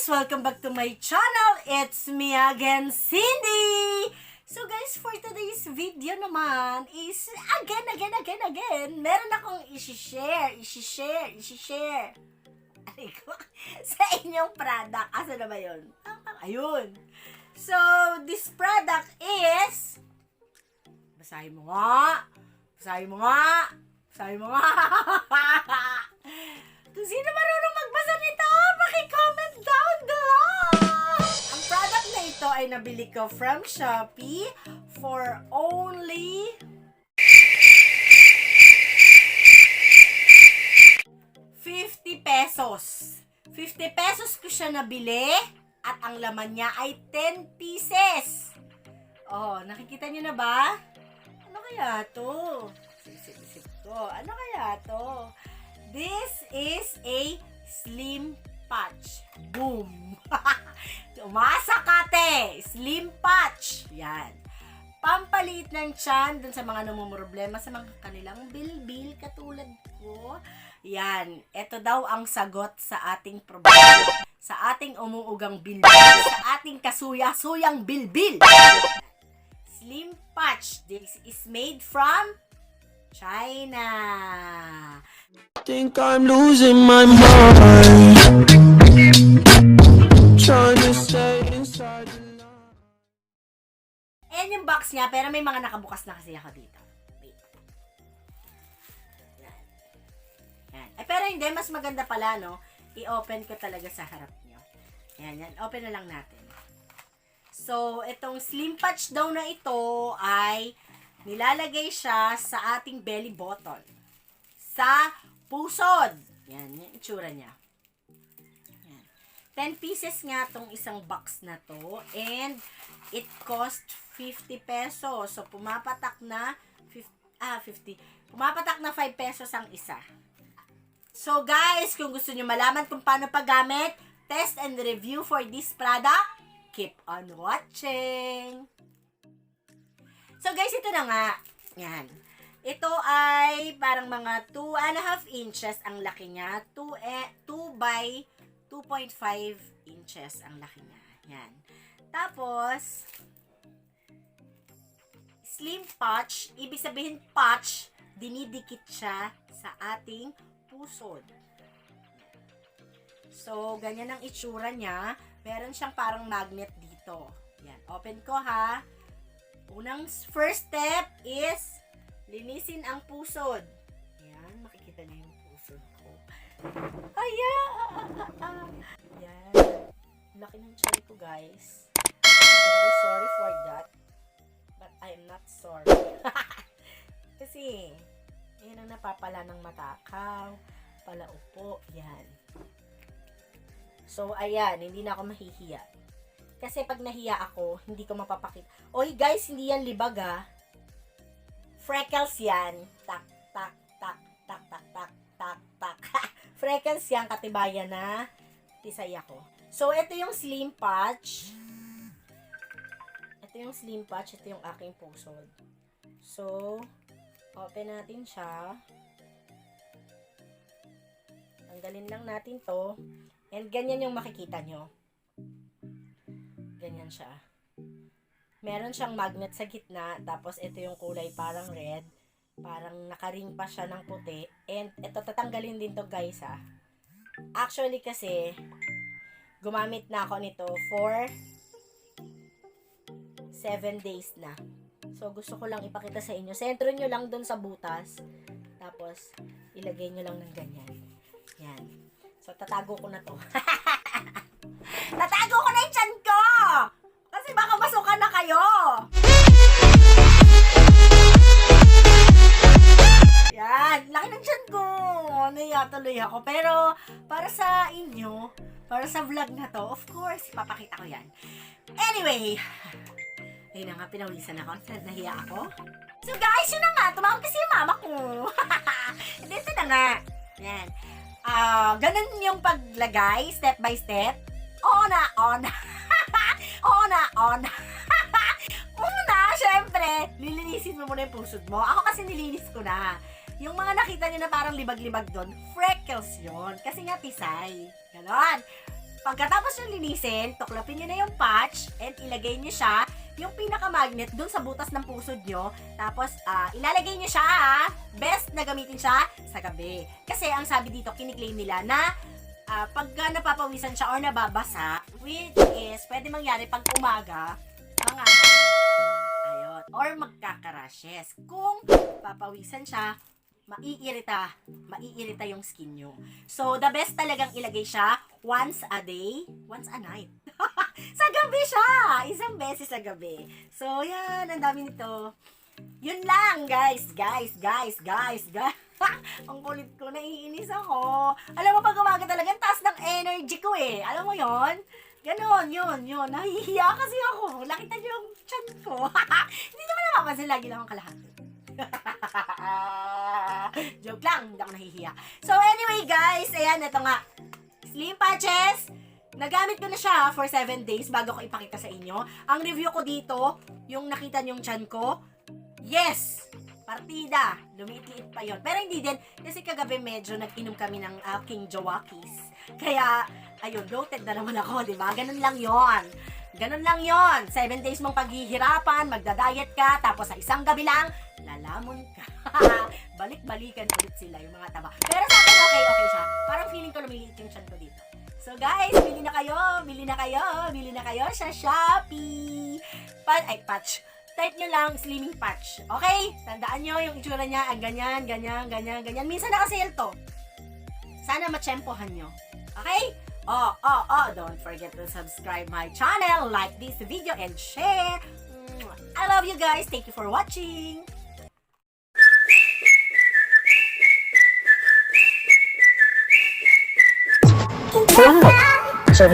Welcome back to my channel. It's me again, Cindy! So guys, for today's video naman is again, meron akong isi-share sa inyong product. Asa na ba yun? Ayun. So, this product is basahin mo nga. Kung sino marunong magbasa nito, paki-comment down below! Ang product na ito ay nabili ko from Shopee for only ₱50. 50 pesos ko siya nabili at ang laman niya ay 10 pieces. Oh, nakikita niyo na ba? Ano kaya to? Isip ko. Ano kaya to? This is a slim patch. Boom! Umasa kate! Slim patch. Yan. Pampaliit ng tiyan dun sa mga namumroblema sa mga kanilang bilbil katulad ko. Yan. Ito daw ang sagot sa ating problema. Sa ating umuugang bilbil. Sa ating kasuya-suyang bilbil. Slim patch. This is made from China. Think I'm losing my mind. Trying to stay inside the line. Ayan yung box niya, pero may mga nakabukas na kasi ako dito. Wait. Yan. Yan. Pero hindi, mas maganda pala, no? I-open ko talaga sa harap nyo. Yan. Open na lang natin. So, itong slim patch daw na ito ay nilalagay siya sa ating belly button. Sa pusod. Yan, yung itsura niya. Yan. 10 pieces nga tong isang box na to. And, it cost 50 pesos. So, pumapatak na 50. Pumapatak na 5 pesos ang isa. So, guys, kung gusto nyo malaman kung paano paggamit, test and review for this product, keep on watching! So, guys, ito na nga. Yan. Ito ay parang mga 2.5 inches ang laki niya. 2 by 2.5 inches ang laki niya. Yan. Tapos, slim patch. Ibig sabihin patch, dinidikit siya sa ating pusod. So, ganyan ang itsura niya. Meron siyang parang magnet dito. Yan. Open ko ha. Unang first step is linisin ang pusod. Yan, makikita niyo yung pusod ko. Ayan! Yan. Laki ng tiyan ko, guys. I'm very sorry for that. But I'm not sorry. Kasi, yan ang napapala ng matakaw. Palaupo. Yan. So, ayan. Hindi na ako mahihiya. Kasi pag nahiya ako, hindi ko mapapakita. Oy guys, hindi yan libag ah. Freckles yan. Tak, tak, tak, tak, tak, tak, tak, tak. Freckles yan, katibayan na tisay ako. So, ito yung slim patch. Ito yung slim patch. Ito yung aking pusod. So, open natin siya. Tanggalin lang natin to. And ganyan yung makikita nyo. Ganyan siya. Meron siyang magnet sa gitna. Tapos, ito yung kulay parang red. Parang nakaring pa siya ng puti. And, ito, tatanggalin din to guys ha. Actually kasi, gumamit na ako nito for 7 days na. So, gusto ko lang ipakita sa inyo. Sentro nyo lang dun sa butas. Tapos, ilagay nyo lang ng ganyan. Yan. So, tatago ko na to. Tatago ko na yung tiyan ko! Kasi baka masukan na kayo! Yan! Laki ng tiyan ko! Naiya tuloy ako. Pero, para sa inyo, para sa vlog na to, of course, ipapakita ko yan. Anyway, ayun na nga, pinawisan ako. Nahiya ako. So guys, yun na nga. Tumawag kasi yung mama ko. Dito na nga. Yan. Ganun yung paglagay, step by step. On. Una, syempre, lilinisin mo muna yung pusod mo. Ako kasi nilinis ko na. Yung mga nakita nyo na parang libag-libag doon, freckles yon. Kasi nga tisay. Ganon. Pagkatapos nyo linisin, tuklapin nyo na yung patch and ilagay nyo siya, yung pinaka-magnet dun sa butas ng pusod nyo. Tapos, ilalagay nyo siya, best na gamitin siya sa gabi. Kasi ang sabi dito, kiniklaim nila na pagka napapawisan siya or nababasa, which is, pwede mangyari pag umaga, mga ayun, or magkakarashes. Kung papawisan siya, maiirita yung skin nyo. So, the best talagang ilagay siya once a day, once a night. Sa gabi siya! Isang beses sa gabi. So, yan, ang dami nito. Yun lang, guys. Ang kulit ko, naiinis ako. Alam mo, pag umaga talaga, ang taas ng energy ko eh. Alam mo yon? Ganon, yun. Nahihiya kasi ako. Nakita niyo yung chan ko. Hindi naman nakapansin, lagi lang ang kalahati. Joke lang, hindi ako nahihiya. So anyway guys, ayan, ito nga. Slim patches. Nagamit ko na siya for 7 days bago ko ipakita sa inyo. Ang review ko dito, yung nakita niyong chan ko, yes! Partida. Lumiit-liit pa yon. Pero hindi din, kasi kagabi medyo nag-inom kami ng King Jawakis. Kaya, ayun, bloated na naman ako, di ba? Ganun lang yon. 7 days mong paghihirapan, magda-diet ka, tapos sa isang gabi lang, lalamon ka. Balik-balikan ulit sila, yung mga taba. Pero sa akin, okay siya. Parang feeling ko lumiliit yung chan ko dito. So guys, bili na kayo sa Shopee. Patch. Type nyo lang slimming patch. Okay? Tandaan nyo yung itsura niya, ang ganyan. Minsan naka-sale to. Sana matsyempohan nyo. Okay? Don't forget to subscribe my channel, like this video, and share. I love you guys. Thank you for watching. Wow! So,